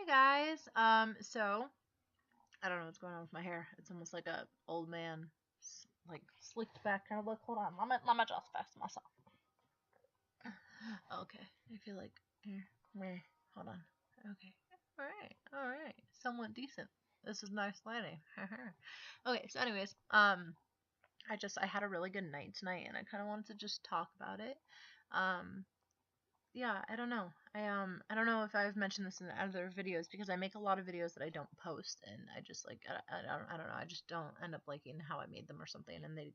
guys. So I don't know what's going on with my hair. It's almost like a old man, like slicked back kind of look. Hold on, let me just fix myself. Okay, I feel like here. Hold on. Okay, all right, somewhat decent. This is nice lighting. Okay, so anyways, I had a really good night tonight, and I kind of wanted to just talk about it. Um, yeah, I don't know. I don't know if I've mentioned this in other videos because I make a lot of videos that I don't post, and I just like I don't know. I just don't end up liking how I made them or something, and they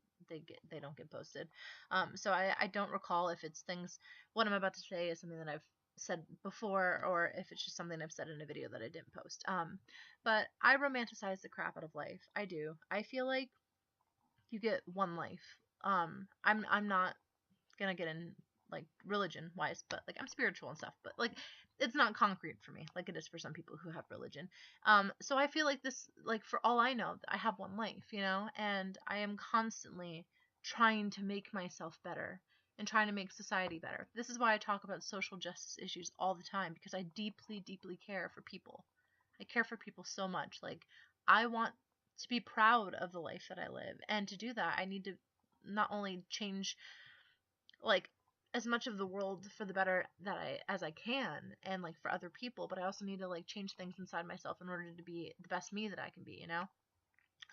don't get posted. So I don't recall if it's things what I'm about to say is something that I've said before, or if it's just something I've said in a video that I didn't post. But I romanticize the crap out of life. I do. I feel like you get one life. I'm not gonna get in like religion wise, but like I'm spiritual and stuff, but like it's not concrete for me like it is for some people who have religion. So I feel like this, like for all I know, I have one life, and I am constantly trying to make myself better and trying to make society better. This is why I talk about social justice issues all the time, because I deeply care for people. I care for people so much. Like, I want to be proud of the life that I live, and to do that I need to not only change like as much of the world for the better that I as I can, and like for other people, but I also need to like change things inside myself in order to be the best me that I can be.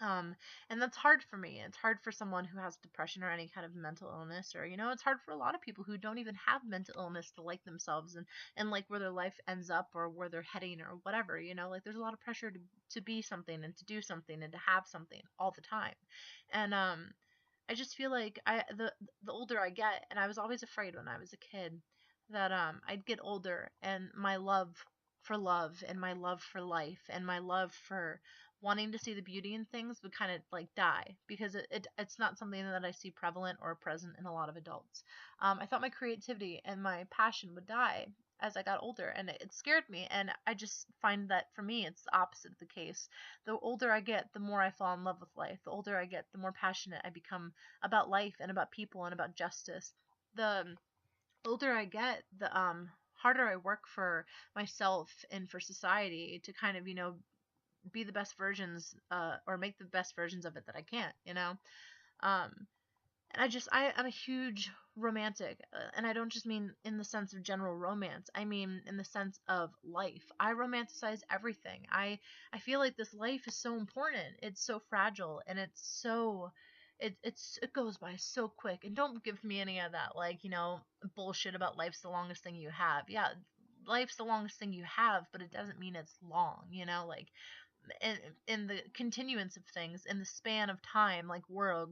um and that's hard for me. It's hard for someone who has depression or any kind of mental illness, or it's hard for a lot of people who don't even have mental illness to like themselves and like where their life ends up or where they're heading or whatever. Like there's a lot of pressure to be something and to do something and to have something all the time. And I just feel like the older I get, and I was always afraid when I was a kid that I'd get older and my love and my love for life and my love for wanting to see the beauty in things would kind of like die, because it's not something that I see prevalent or present in a lot of adults. I thought my creativity and my passion would die as I got older, and it scared me. And I just find that for me, it's the opposite of the case. The older I get, the more I fall in love with life. The older I get, the more passionate I become about life and about people and about justice. The older I get, the harder I work for myself and for society to kind of, be the best versions or make the best versions of it that I can. Um and I'm a huge romantic, and I don't just mean in the sense of general romance. I mean in the sense of life. I romanticize everything. I feel like this life is so important. It's so fragile, and it goes by so quick. And don't give me any of that like bullshit about life's the longest thing you have. Yeah, life's the longest thing you have, but it doesn't mean it's long. Like in, in the continuance of things, in the span of time, like we're a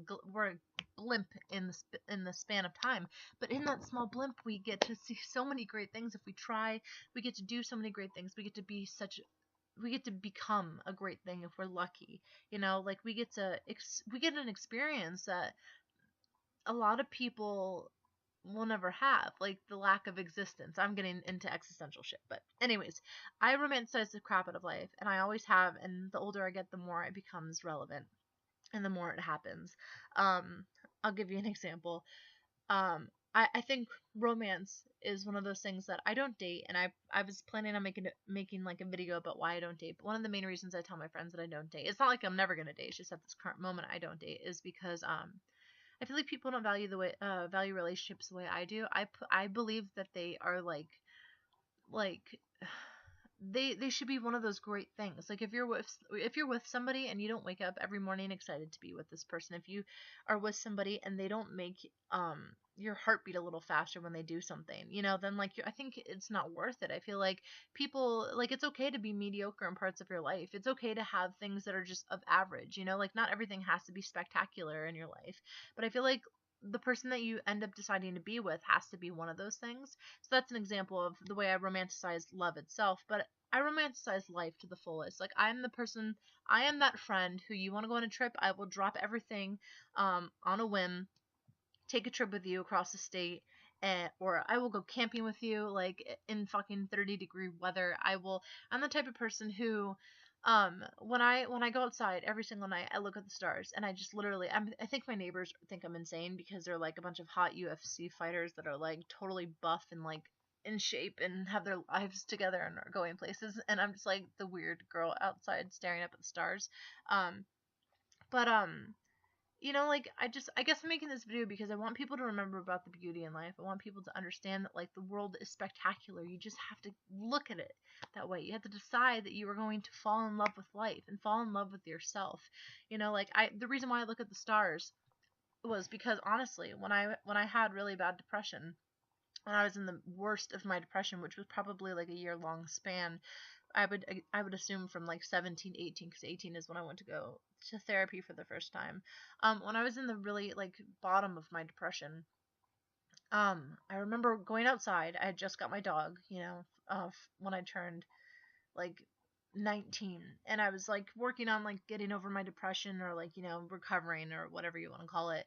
blimp in the span of time, but in that small blimp we get to see so many great things if we try. We get to do so many great things. We get to become a great thing if we're lucky. Like we get an experience that a lot of people will never have, like the lack of existence. I'm getting into existential shit, but anyways, I romanticize the crap out of life, and I always have. And the older I get, the more it becomes relevant, and the more it happens. Um, I'll give you an example. I think romance is one of those things that I don't date, and I was planning on making like a video about why I don't date. But one of the main reasons I tell my friends that I don't date, it's not like I'm never gonna date. It's just at this current moment I don't date, is because I feel like people don't value relationships the way I do. I believe that they are like they should be one of those great things. Like if you're with somebody and you don't wake up every morning excited to be with this person, if you are with somebody and they don't make your heart beat a little faster when they do something, then like I think it's not worth it. I feel like people, like, it's okay to be mediocre in parts of your life. It's okay to have things that are just of average, like not everything has to be spectacular in your life. But I feel like the person that you end up deciding to be with has to be one of those things. So that's an example of the way I romanticize love itself, but I romanticize life to the fullest. Like, I am that friend who, you want to go on a trip, I will drop everything on a whim, take a trip with you across the state, or I will go camping with you, like in fucking 30-degree weather. I'm the type of person who, when I go outside every single night, I look at the stars, and I just literally, I think my neighbors think I'm insane because they're like a bunch of hot UFC fighters that are like totally buff and like in shape and have their lives together and are going places, and I'm just like the weird girl outside staring up at the stars. Um, but like I guess I'm making this video because I want people to remember about the beauty in life. I want people to understand that like the world is spectacular. You just have to look at it that way. You have to decide that you are going to fall in love with life and fall in love with yourself. Like the reason why I look at the stars was because honestly, when I had really bad depression, when I was in the worst of my depression, which was probably like a year long span, I would assume from like 17 to 18, because 18 is when I went to go to therapy for the first time. When I was in the really like bottom of my depression, I remember going outside. I had just got my dog, when I turned like 19, and I was like working on like getting over my depression, or like recovering, or whatever you want to call it.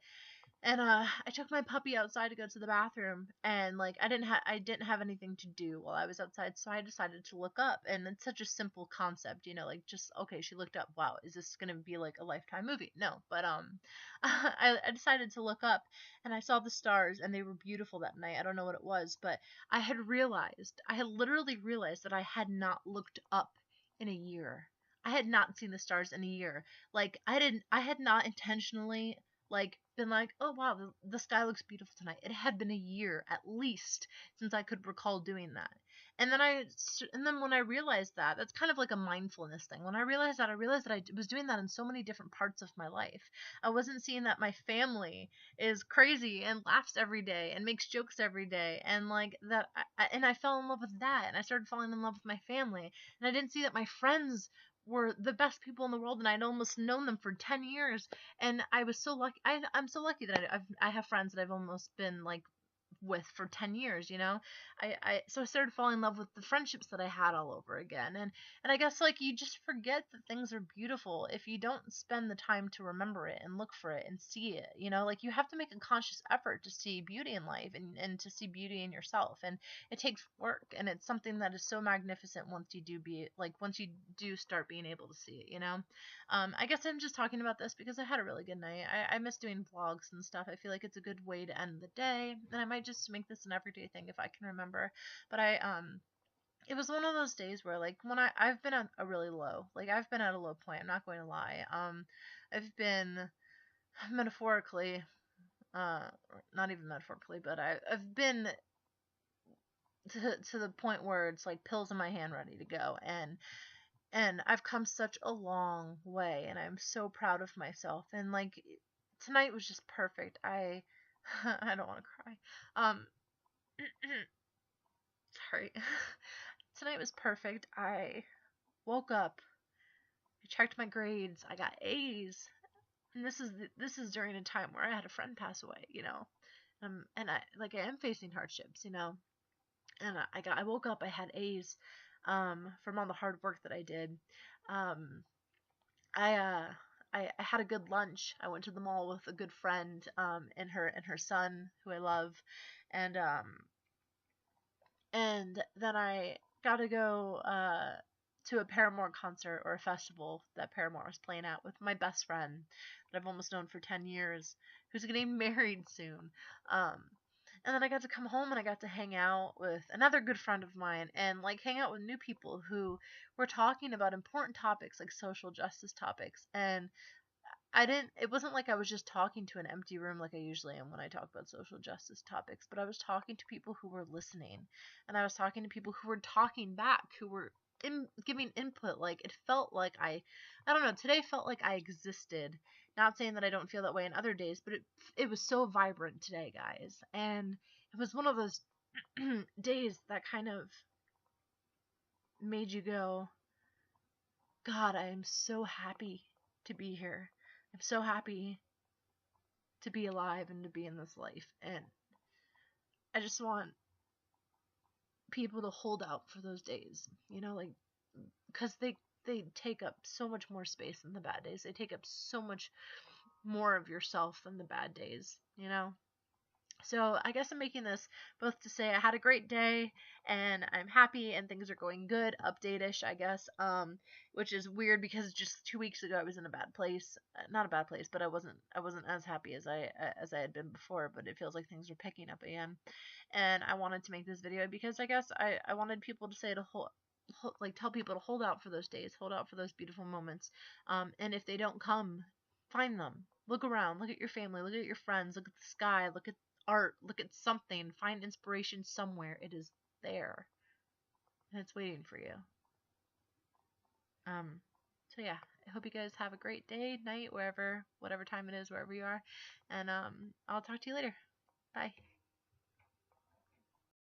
And I took my puppy outside to go to the bathroom, and like I didn't have anything to do while I was outside, so I decided to look up. And it's such a simple concept, like just okay, she looked up. Wow, is this gonna be like a Lifetime movie? No, but I decided to look up, and I saw the stars, and they were beautiful that night. I don't know what it was, but I had literally realized that I had not looked up in a year. I had not seen the stars in a year. Like I had not intentionally like been like, oh wow, the sky looks beautiful tonight. It had been a year at least since I could recall doing that. And then when I realized that, that's kind of like a mindfulness thing. When I realized that, I was doing that in so many different parts of my life. I wasn't seeing that my family is crazy and laughs every day and makes jokes every day, and like that and I fell in love with that, and I started falling in love with my family. And I didn't see that my friends were the best people in the world, and I'd almost known them for 10 years. And I was so lucky. I'm so lucky that I have friends that I've almost been like with for 10 years. So I started falling in love with the friendships that I had all over again. And I guess like you just forget that things are beautiful if you don't spend the time to remember it and look for it and see it. Like you have to make a conscious effort to see beauty in life, and to see beauty in yourself. And it takes work, and it's something that is so magnificent once you do start being able to see it. I guess I'm just talking about this because I had a really good night. I miss doing vlogs and stuff. I feel like it's a good way to end the day, and I might just make this an everyday thing if I can remember. But it was one of those days where like when I've been at a really low, like I've been at a low point. I'm not going to lie. I've been metaphorically, not even metaphorically, but I've been to the point where it's like pills in my hand, ready to go, and I've come such a long way, and I'm so proud of myself. And like tonight was just perfect. I don't want to cry. Um sorry. Tonight was perfect. I woke up, I checked my grades, I got A's. And this is during a time where I had a friend pass away. And I am facing hardships. And I woke up, I had A's from all the hard work that I did. Um I I had a good lunch. I went to the mall with a good friend, and her son, who I love, and then I got to go to a Paramore concert, or a festival that Paramore was playing at, with my best friend that I've almost known for 10 years, who's getting married soon. Um, and then I got to come home, and I got to hang out with another good friend of mine, and like hang out with new people who were talking about important topics like social justice topics. And it wasn't like I was just talking to an empty room like I usually am when I talk about social justice topics, but I was talking to people who were listening, and I was talking to people who were talking back, who were giving input. Like it felt like I don't know, today felt like I existed. Not saying that I don't feel that way in other days, but it was so vibrant today, guys. And it was one of those days that kind of made you go, God, I am so happy to be here. I'm so happy to be alive and to be in this life. And I just want people to hold out for those days, like, because they take up so much more space than the bad days. They take up so much more of yourself than the bad days. So I guess I'm making this both to say I had a great day and I'm happy and things are going good, update-ish, I guess. Which is weird because just 2 weeks ago I was in a bad place, not a bad place, but I wasn't as happy as I had been before. But it feels like things are picking up again, and I wanted to make this video because I guess I wanted people to say to like tell people to hold out for those days, hold out for those beautiful moments. And if they don't come, find them. Look around, look at your family, look at your friends, look at the sky, look at art, look at something, find inspiration somewhere. It is there and it's waiting for you. Um, so yeah, I hope you guys have a great day, night, whatever time it is, wherever you are, and I'll talk to you later. Bye.